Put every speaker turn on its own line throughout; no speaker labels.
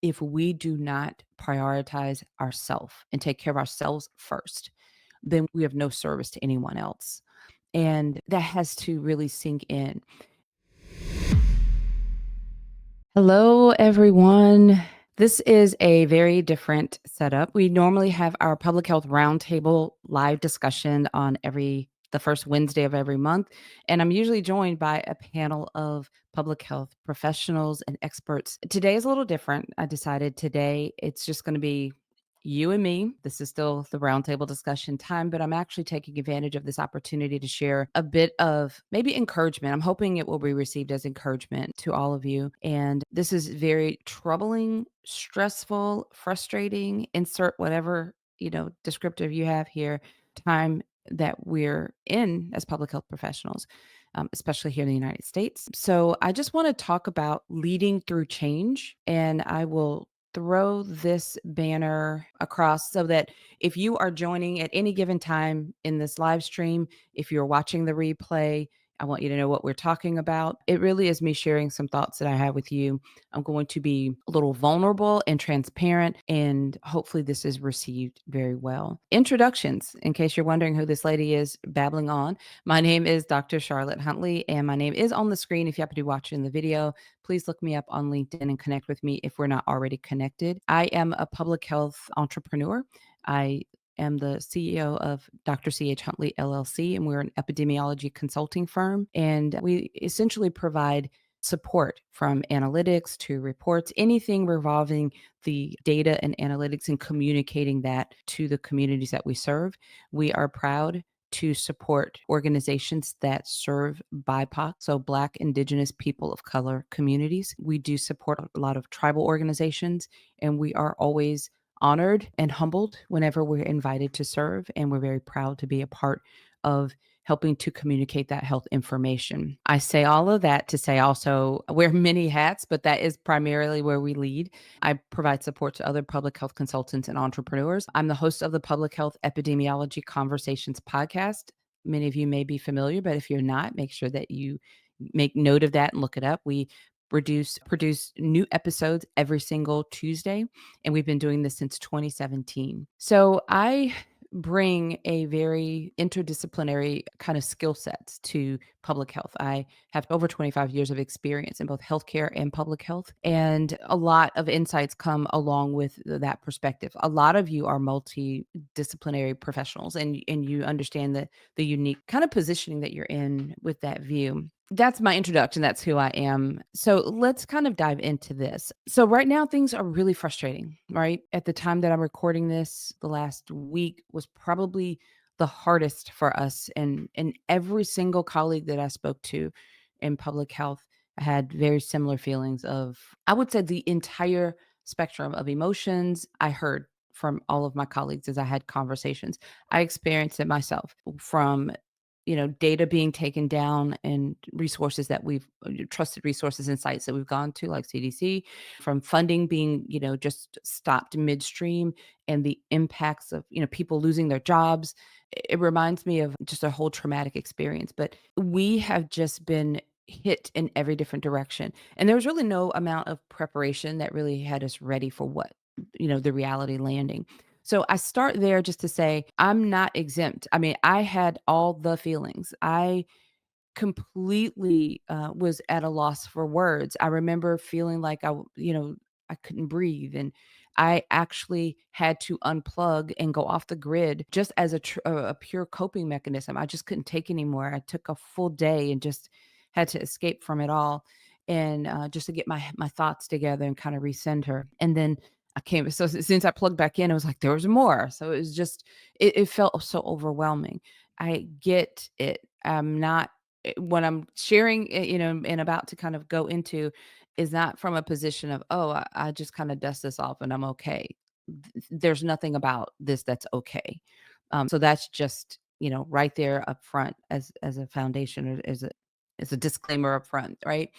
if we do not prioritize ourselves and take care of ourselves first, then we have no service to anyone else. And that has to really sink in. Hello, everyone. This is a very different setup. We normally have our public health roundtable live discussion on the first Wednesday of every month, and I'm usually joined by a panel of public health professionals and experts. Today is a little different. I decided today it's just going to be you and me. This is still the roundtable discussion time, but I'm actually taking advantage of this opportunity to share a bit of maybe encouragement. I'm hoping it will be received as encouragement to all of you. And this is very troubling, stressful, frustrating, insert whatever, descriptive you have here, time that we're in as public health professionals. Especially here in the United States. So, I just want to talk about leading through change, and I will throw this banner across so that if you are joining at any given time in this live stream, if you're watching the replay, I want you to know what we're talking about. It really is me sharing some thoughts that I have with you. I'm going to be a little vulnerable and transparent, and hopefully, this is received very well. Introductions, in case you're wondering who this lady is babbling on. My name is Dr. Charlotte Huntley, and my name is on the screen if you happen to be watching the video. Please look me up on LinkedIn and connect with me if we're not already connected. I am a public health entrepreneur. I am the CEO of Dr. C.H. Huntley LLC, and we're an epidemiology consulting firm. And we essentially provide support from analytics to reports, anything revolving the data and analytics and communicating that to the communities that we serve. We are proud to support organizations that serve BIPOC, so Black, Indigenous, people of color communities. We do support a lot of tribal organizations, and we are always honored and humbled whenever we're invited to serve. And we're very proud to be a part of helping to communicate that health information. I say all of that to say also wear many hats, but that is primarily where we lead. I provide support to other public health consultants and entrepreneurs. I'm the host of the Public Health Epidemiology Conversations podcast. Many of you may be familiar, but if you're not, make sure that you make note of that and look it up. We produce new episodes every single Tuesday, and we've been doing this since 2017. So I bring a very interdisciplinary kind of skill sets to public health. I have over 25 years of experience in both healthcare and public health, and a lot of insights come along with that perspective. A lot of you are multidisciplinary professionals, and you understand the unique kind of positioning that you're in with that view. That's my introduction. That's who I am. So let's kind of dive into this. So right now things are really frustrating, right? At the time that I'm recording this, the last week was probably the hardest for us, and every single colleague that I spoke to in public health had very similar feelings of, I would say, the entire spectrum of emotions I heard from all of my colleagues as I had conversations. I experienced it myself from data being taken down and resources that we've trusted resources and sites that we've gone to, like CDC, from funding being, just stopped midstream, and the impacts of, people losing their jobs. It reminds me of just a whole traumatic experience, but we have just been hit in every different direction. And there was really no amount of preparation that really had us ready for what, the reality landing. So I start there just to say I'm not exempt. I mean, I had all the feelings. I completely was at a loss for words. I remember feeling like I couldn't breathe, and I actually had to unplug and go off the grid just as a pure coping mechanism. I just couldn't take anymore. I took a full day and just had to escape from it all, and just to get my thoughts together and kind of recenter. And then since I plugged back in, it was like there was more. So it was just it felt so overwhelming. I get it. I'm not What I'm sharing, and about to kind of go into is not from a position of, oh, I just kind of dust this off and I'm okay. There's nothing about this that's okay. So that's just, right there up front as a foundation, or as a disclaimer up front, right?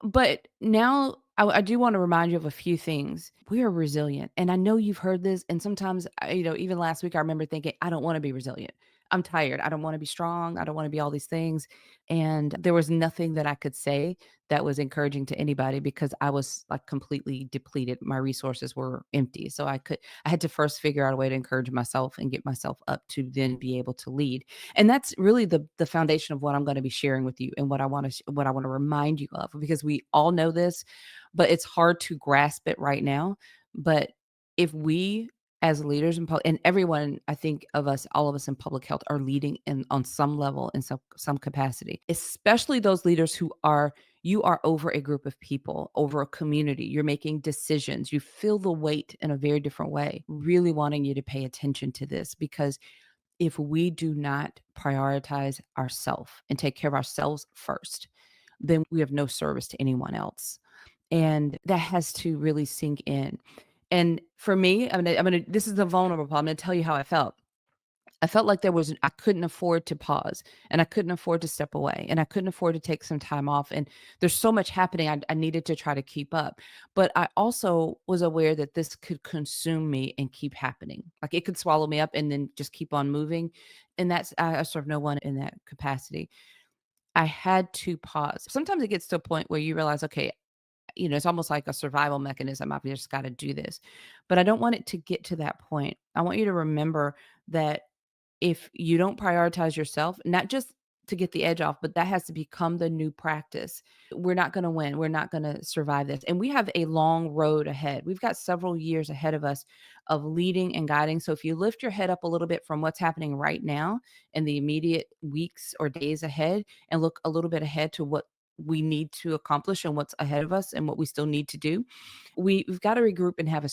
But now I do want to remind you of a few things. We are resilient. And I know you've heard this. And sometimes, even last week, I remember thinking, I don't want to be resilient. I'm tired. I don't want to be strong. I don't want to be all these things. And there was nothing that I could say that was encouraging to anybody because I was like completely depleted. My resources were empty. So I had to first figure out a way to encourage myself and get myself up to then be able to lead. And that's really the foundation of what I'm going to be sharing with you and what I want to remind you of, because we all know this, but it's hard to grasp it right now. But if we as leaders and everyone, I think of us, all of us in public health are leading in on some level in some capacity, especially those leaders who are you are over a group of people, over a community. You're making decisions. You feel the weight in a very different way. Really wanting you to pay attention to this, because if we do not prioritize ourselves and take care of ourselves first, then we have no service to anyone else. And that has to really sink in. And for me, I'm gonna this is the vulnerable part. I'm gonna tell you how I felt. I felt like I couldn't afford to pause, and I couldn't afford to step away, and I couldn't afford to take some time off. And there's so much happening. I needed to try to keep up. But I also was aware that this could consume me and keep happening. Like it could swallow me up and then just keep on moving. And I serve no one in that capacity. I had to pause. Sometimes it gets to a point where you realize, okay, it's almost like a survival mechanism. I've just got to do this. But I don't want it to get to that point. I want you to remember that if you don't prioritize yourself, not just to get the edge off, but that has to become the new practice. We're not going to win. We're not going to survive this. And we have a long road ahead. We've got several years ahead of us of leading and guiding. So if you lift your head up a little bit from what's happening right now in the immediate weeks or days ahead and look a little bit ahead to what we need to accomplish and what's ahead of us and what we still need to do, we've got to regroup and have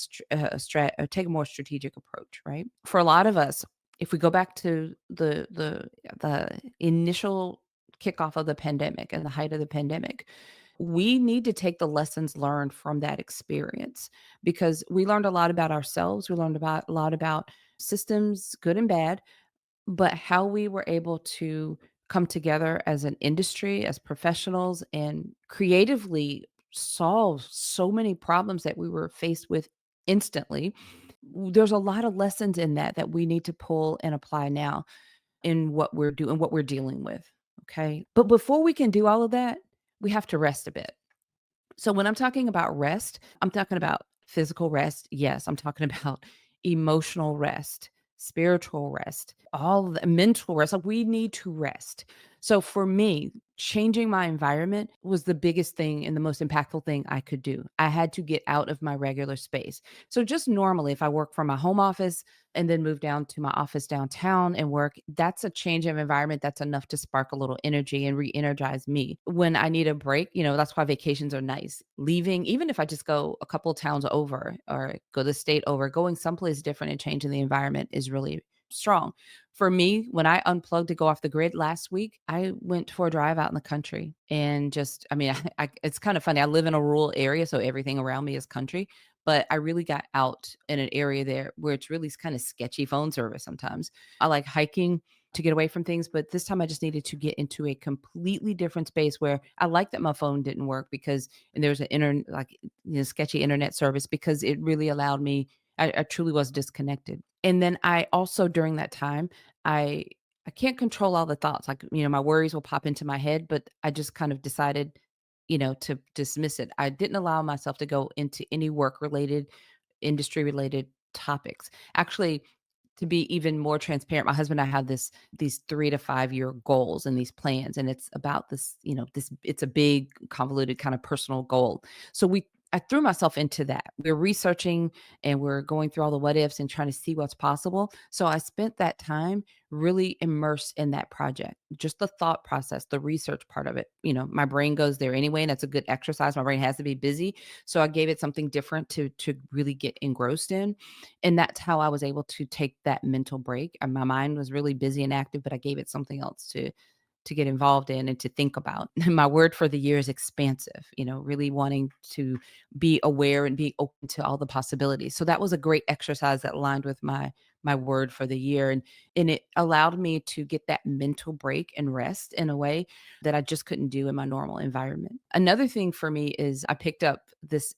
take a more strategic approach, right? For a lot of us, if we go back to the initial kickoff of the pandemic and the height of the pandemic, we need to take the lessons learned from that experience, because we learned a lot about ourselves. We learned about a lot about systems, good and bad, but how we were able to come together as an industry, as professionals, and creatively solve so many problems that we were faced with instantly. There's a lot of lessons in that we need to pull and apply now in what we're doing, what we're dealing with. Okay. But before we can do all of that, we have to rest a bit. So when I'm talking about rest, I'm talking about physical rest. Yes, I'm talking about emotional rest, spiritual rest, all the mental rest. Like we need to rest. So for me, changing my environment was the biggest thing and the most impactful thing I could do. I had to get out of my regular space. So just normally, if I work from my home office and then move down to my office downtown and work, that's a change of environment. That's enough to spark a little energy and re-energize me. When I need a break, that's why vacations are nice. Leaving, even if I just go a couple towns over or go the state over, going someplace different and changing the environment is really strong. For me, when I unplugged to go off the grid last week, I went for a drive out in the country and just, I mean, it's kind of funny. I live in a rural area, so everything around me is country, but I really got out in an area there where it's really kind of sketchy phone service sometimes. I like hiking to get away from things, but this time I just needed to get into a completely different space where I like that my phone didn't work and there's an sketchy internet service, because it really allowed me. I truly was disconnected. And then I also during that time, I I can't control all the thoughts. Like, my worries will pop into my head, but I just kind of decided, to dismiss it. I didn't allow myself to go into any work related, industry related topics. Actually, to be even more transparent, my husband and I have these 3 to 5 year goals and these plans, and it's about this it's a big convoluted kind of personal goal. So I threw myself into that. We're researching and we're going through all the what ifs and trying to see what's possible. So I spent that time really immersed in that project. Just the thought process, the research part of it. My brain goes there anyway, and that's a good exercise. My brain has to be busy. So I gave it something different to really get engrossed in. And that's how I was able to take that mental break. And my mind was really busy and active, but I gave it something else to get involved in and to think about. My word for the year is expansive, really wanting to be aware and be open to all the possibilities. So that was a great exercise that aligned with my word for the year, and it allowed me to get that mental break and rest in a way that I just couldn't do in my normal environment. Another thing for me is I picked up this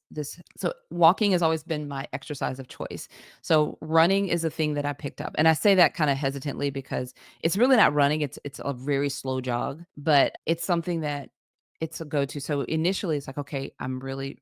so walking has always been my exercise of choice. So running is a thing that I picked up. And I say that kind of hesitantly because it's really not running, it's a very slow jog, but it's something that it's a go-to. So initially it's like, okay, I'm really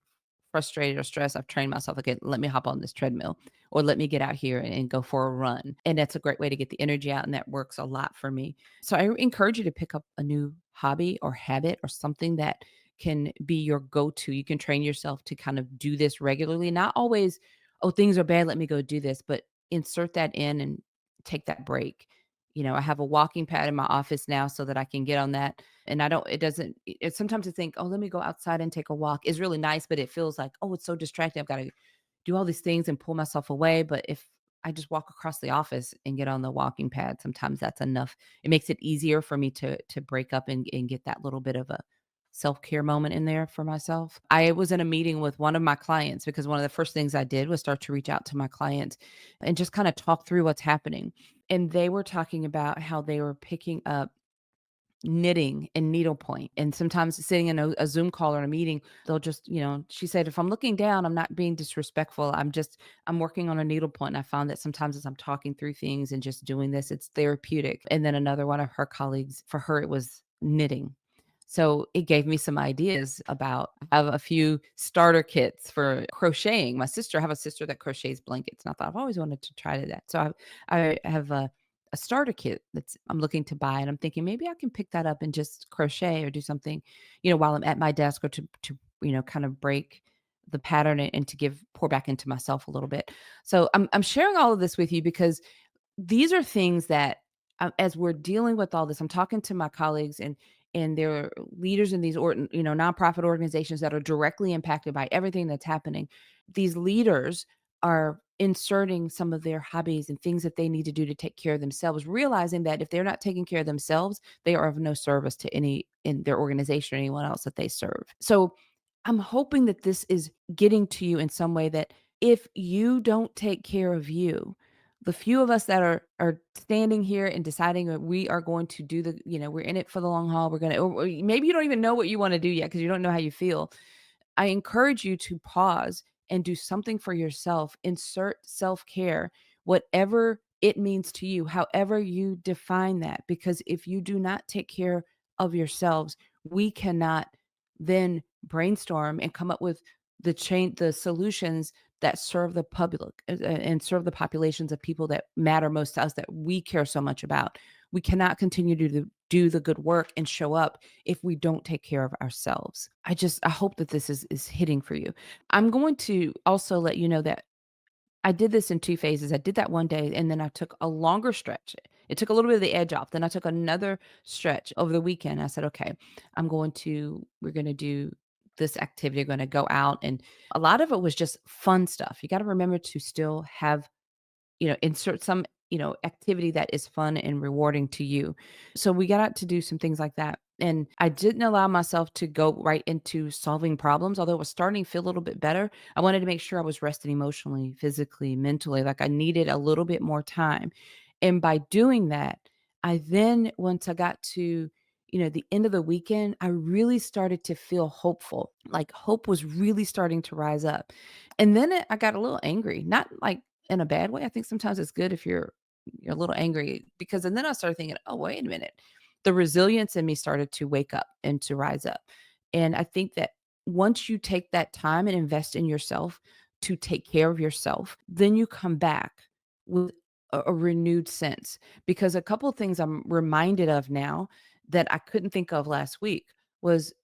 frustrated or stressed. I've trained myself, okay, let me hop on this treadmill or let me get out here and go for a run. And that's a great way to get the energy out. And that works a lot for me. So I encourage you to pick up a new hobby or habit or something that can be your go to. You can train yourself to kind of do this regularly, not always, oh, things are bad. Let me go do this, but insert that in and take that break. I have a walking pad in my office now so that I can get on that. And I don't, it doesn't, it sometimes I think, oh, let me go outside and take a walk is really nice, but it feels like, oh, it's so distracting. I've got to do all these things and pull myself away. But if I just walk across the office and get on the walking pad, sometimes that's enough. It makes it easier for me to break up and get that little bit of a self-care moment in there for myself. I was in a meeting with one of my clients because one of the first things I did was start to reach out to my clients and just kind of talk through what's happening. And they were talking about how they were picking up knitting and needlepoint. And sometimes sitting in a Zoom call or a meeting, they'll just, she said, if I'm looking down, I'm not being disrespectful. I'm working on a needlepoint. And I found that sometimes as I'm talking through things and just doing this, it's therapeutic. And then another one of her colleagues, for her, it was knitting. So it gave me some ideas about I have a few starter kits for crocheting. I have a sister that crochets blankets. And I thought I've always wanted to try that. So I have a starter kit that's I'm looking to buy, and I'm thinking maybe I can pick that up and just crochet or do something, while I'm at my desk or to kind of break the pattern and to pour back into myself a little bit. So I'm sharing all of this with you because these are things that, as we're dealing with all this, I'm talking to my colleagues and they're leaders in these nonprofit organizations that are directly impacted by everything that's happening. These leaders are inserting some of their hobbies and things that they need to do to take care of themselves, realizing that if they're not taking care of themselves, they are of no service to any in their organization or anyone else that they serve. So I'm hoping that this is getting to you in some way that if you don't take care of you, the few of us that are standing here and deciding that we are going to do we're in it for the long haul, we're going to, or maybe you don't even know what you want to do yet because you don't know how you feel. I encourage you to pause and do something for yourself. Insert self care, whatever it means to you, however you define that. Because if you do not take care of yourselves, we cannot then brainstorm and come up with the solutions that serve the public and serve the populations of people that matter most to us that we care so much about. We cannot continue to do the good work and show up if we don't take care of ourselves. I hope that this is hitting for you. I'm going to also let you know that I did this in 2 phases. I did that one day, and then I took a longer stretch. It took a little bit of the edge off. Then I took another stretch over the weekend. I said, "Okay, we're gonna do this activity. We're gonna go out." And a lot of it was just fun stuff. You gotta remember to still have insert some, activity that is fun and rewarding to you. So we got out to do some things like that. And I didn't allow myself to go right into solving problems, although it was starting to feel a little bit better. I wanted to make sure I was resting emotionally, physically, mentally, like I needed a little bit more time. And by doing that, I then, once I got to, the end of the weekend, I really started to feel hopeful. Like hope was really starting to rise up. And then I got a little angry, not like in a bad way. I think sometimes it's good if you're a little angry because and then I started thinking, "Oh, wait a minute." The resilience in me started to wake up and to rise up. And I think that once you take that time and invest in yourself to take care of yourself, then you come back with a renewed sense. Because a couple of things I'm reminded of now that I couldn't think of last week was,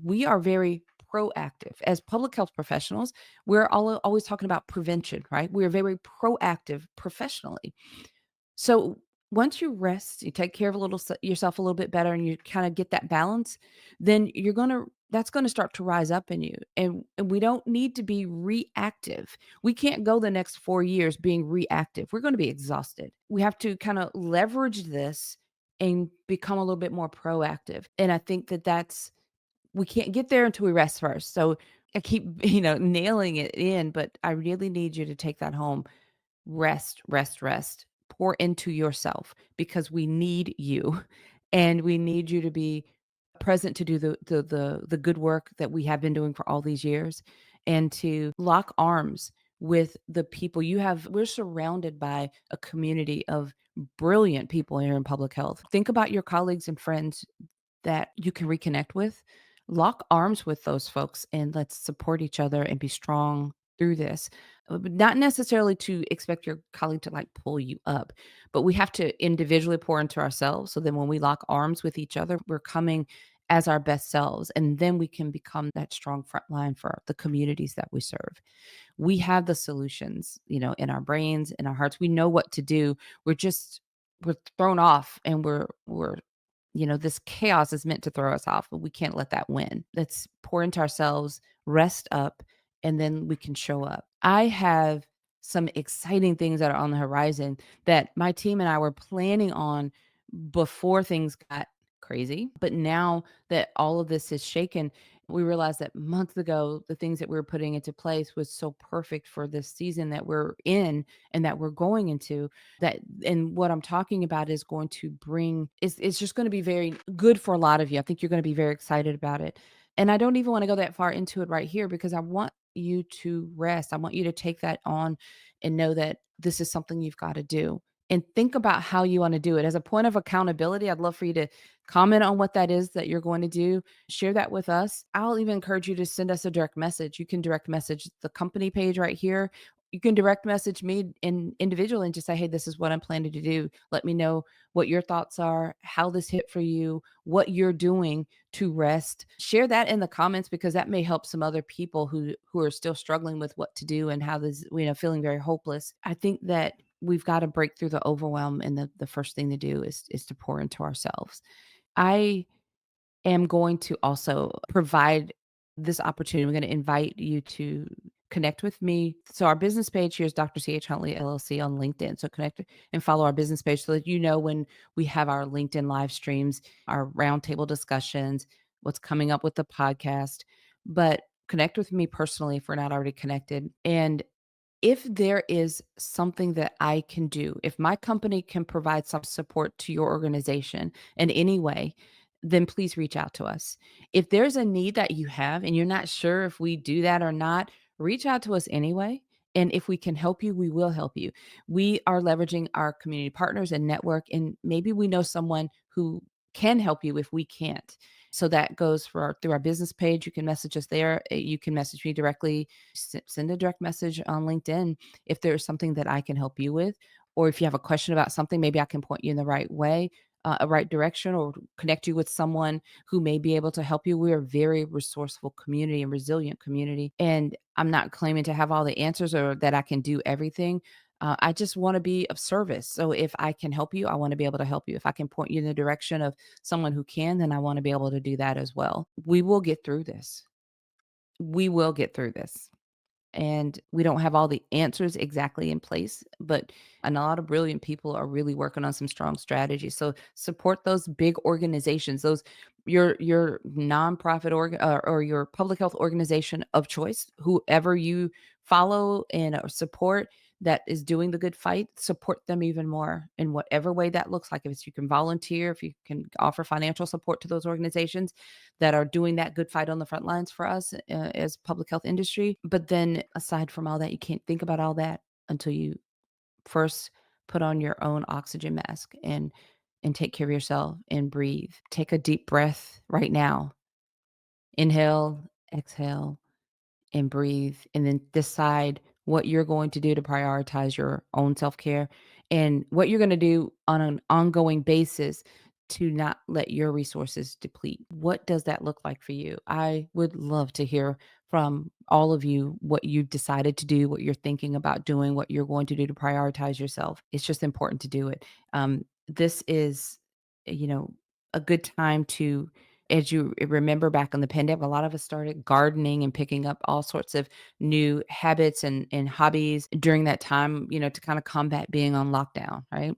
we are very proactive as public health professionals. We're always talking about prevention, right? We're very proactive professionally. So once you rest, you take care of yourself a little bit better, and you kind of get that balance, then that's gonna start to rise up in you. And we don't need to be reactive. We can't go the next 4 years being reactive. We're going to be exhausted. We have to kind of leverage this and become a little bit more proactive. And I think that that's we can't get there until we rest first. So I keep, nailing it in, but I really need you to take that home. rest, rest, rest. Pour into yourself because we need you and we need you to be present to do the good work that we have been doing for all these years and to lock arms with the people you have. We're surrounded by a community of brilliant people here in public health. Think about your colleagues and friends that you can reconnect with. Lock arms with those folks and let's support each other and be strong through this. But not necessarily to expect your colleague to like pull you up, but we have to individually pour into ourselves. So then when we lock arms with each other, we're coming as our best selves. And then we can become that strong front line for the communities that we serve. We have the solutions, in our brains, in our hearts. We know what to do. We're thrown off and we're this chaos is meant to throw us off, but we can't let that win. Let's pour into ourselves, rest up, and then we can show up. I have some exciting things that are on the horizon that my team and I were planning on before things got crazy. But now that all of this is shaken, we realized that months ago, the things that we were putting into place was so perfect for this season that we're in and that we're going into that. And what I'm talking about is going to bring, it's just going to be very good for a lot of you. I think you're going to be very excited about it. And I don't even want to go that far into it right here because I want you to rest. I want you to take that on and know that this is something you've got to do and think about how you want to do it. As a point of accountability, I'd love for you to comment on what that is that you're going to do. Share that with us. I'll even encourage you to send us a direct message. You can direct message the company page right here. You can direct message me in individually and just say, hey, this is what I'm planning to do. Let me know what your thoughts are, how this hit for you, what you're doing to rest. Share that in the comments because that may help some other people who are still struggling with what to do and how this, feeling very hopeless. I think that we've got to break through the overwhelm and the first thing to do is to pour into ourselves. I am going to also provide this opportunity. I'm going to invite you to connect with me. So our business page here is Dr. C.H. Huntley LLC on LinkedIn. So connect and follow our business page so that you know when we have our LinkedIn live streams, our roundtable discussions, what's coming up with the podcast. But connect with me personally if we're not already connected. And if there is something that I can do, if my company can provide some support to your organization in any way, then please reach out to us. If there's a need that you have and you're not sure if we do that or not, reach out to us anyway. And if we can help you, we will help you. We are leveraging our community partners and network, and maybe we know someone who can help you if we can't. So that goes through our business page. You can message us there. You can message me directly. Send a direct message on LinkedIn if there's something that I can help you with, or if you have a question about something, maybe I can point you in the right way, a right direction, or connect you with someone who may be able to help you. We're a very resourceful community and resilient community, and I'm not claiming to have all the answers or that I can do everything. I just want to be of service. So if I can help you, I want to be able to help you. If I can point you in the direction of someone who can, then I want to be able to do that as well. We will get through this. We will get through this. And we don't have all the answers exactly in place, but and a lot of brilliant people are really working on some strong strategies. So support those big organizations, those your nonprofit or your public health organization of choice, whoever you follow and support that is doing the good fight, support them even more in whatever way that looks like. If it's you can volunteer, if you can offer financial support to those organizations that are doing that good fight on the front lines for us as public health industry. But then aside from all that, you can't think about all that until you first put on your own oxygen mask and take care of yourself and breathe. Take a deep breath right now. Inhale, exhale, and breathe, and then decide what you're going to do to prioritize your own self-care and what you're going to do on an ongoing basis to not let your resources deplete. What does that look like for you? I would love to hear from all of you what you've decided to do, what you're thinking about doing, what you're going to do to prioritize yourself. It's just important to do it. This is, you know, a good time to, as you remember back in the pandemic, a lot of us started gardening and picking up all sorts of new habits and hobbies during that time, to kind of combat being on lockdown, right?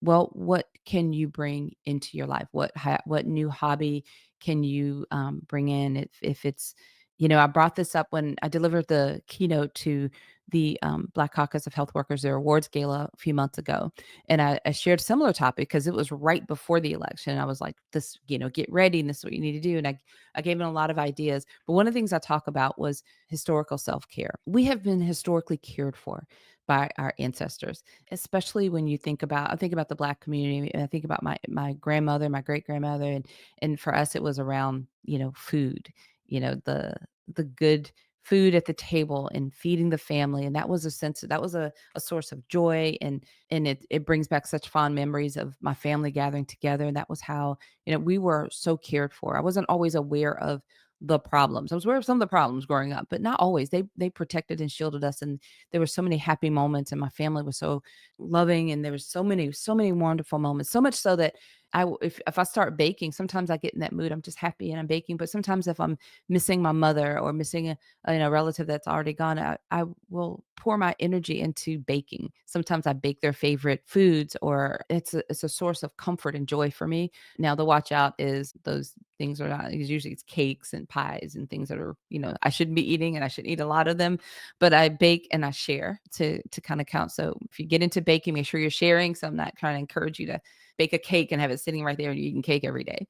Well, what can you bring into your life? What new hobby can you bring in? If it's, I brought this up when I delivered the keynote to the Black Caucus of Health Workers, their awards gala a few months ago. And I shared a similar topic because it was right before the election. I was like, this, get ready, and this is what you need to do. And I gave them a lot of ideas. But one of the things I talk about was historical self-care. We have been historically cared for by our ancestors, especially when you I think about the Black community, and I think about my grandmother, my great grandmother, and for us, it was around, food, the good food at the table and feeding the family. And that was a source of joy. And it brings back such fond memories of my family gathering together. And that was how, we were so cared for. I wasn't always aware of the problems. I was aware of some of the problems growing up, but not always. They protected and shielded us. And there were so many happy moments, and my family was so loving. And there was so many wonderful moments. So much so that if I start baking, sometimes I get in that mood. I'm just happy and I'm baking. But sometimes if I'm missing my mother or missing a relative that's already gone, I will pour my energy into baking. Sometimes I bake their favorite foods, or it's a source of comfort and joy for me. Now the watch out is those things are not, usually it's cakes and pies and things that are, I shouldn't be eating, and I should eat a lot of them. But I bake and I share to kind of count. So if you get into baking, make sure you're sharing. So I'm not trying to encourage you to bake a cake and have it sitting right there and you're eating cake every day.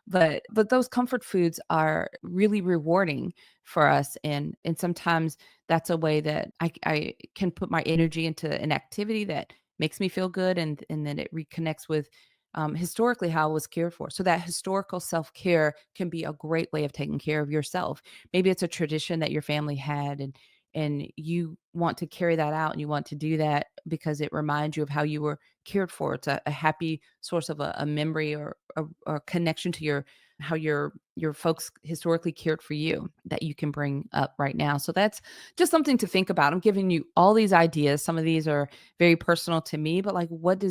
But those comfort foods are really rewarding for us. And sometimes that's a way that I can put my energy into an activity that makes me feel good, and then it reconnects with historically how I was cared for. So that historical self-care can be a great way of taking care of yourself. Maybe it's a tradition that your family had, and you want to carry that out, and you want to do that because it reminds you of how you were cared for. It's a happy source of a memory, or a connection to how your folks historically cared for you that you can bring up right now. So that's just something to think about. I'm giving you all these ideas. Some of these are very personal to me, but like, what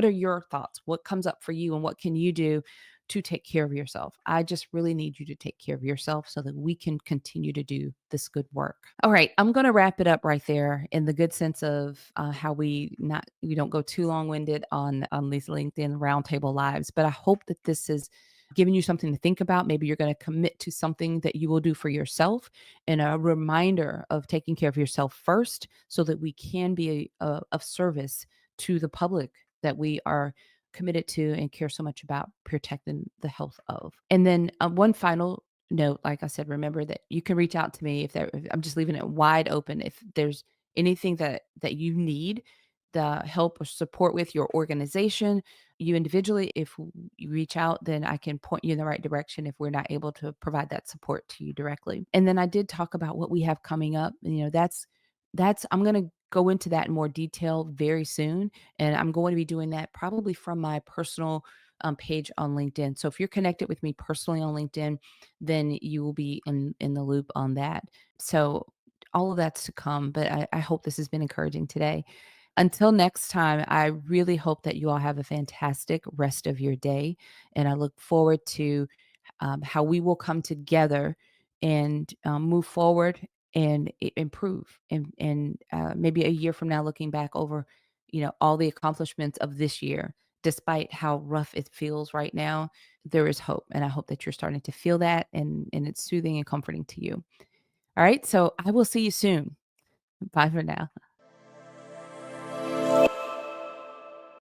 are your thoughts? What comes up for you, and what can you do to take care of yourself? I just really need you to take care of yourself so that we can continue to do this good work. All right, I'm going to wrap it up right there, in the good sense of how we don't go too long winded on these LinkedIn roundtable lives. But I hope that this is giving you something to think about. Maybe you're going to commit to something that you will do for yourself, and a reminder of taking care of yourself first, so that we can be of service to the public that we are committed to and care so much about protecting the health of. And then one final note, like I said, remember that you can reach out to me if I'm just leaving it wide open. If there's anything that you need the help or support with, your organization, you individually, if you reach out, then I can point you in the right direction if we're not able to provide that support to you directly. And then I did talk about what we have coming up. And, that's I'm going to go into that in more detail very soon. And I'm going to be doing that probably from my personal page on LinkedIn. So if you're connected with me personally on LinkedIn, then you will be in the loop on that. So all of that's to come. But I hope this has been encouraging today. Until next time, I really hope that you all have a fantastic rest of your day. And I look forward to how we will come together and move forward and improve. And maybe a year from now, looking back over, all the accomplishments of this year, despite how rough it feels right now, there is hope. And I hope that you're starting to feel that, and it's soothing and comforting to you. All right. So I will see you soon. Bye for now.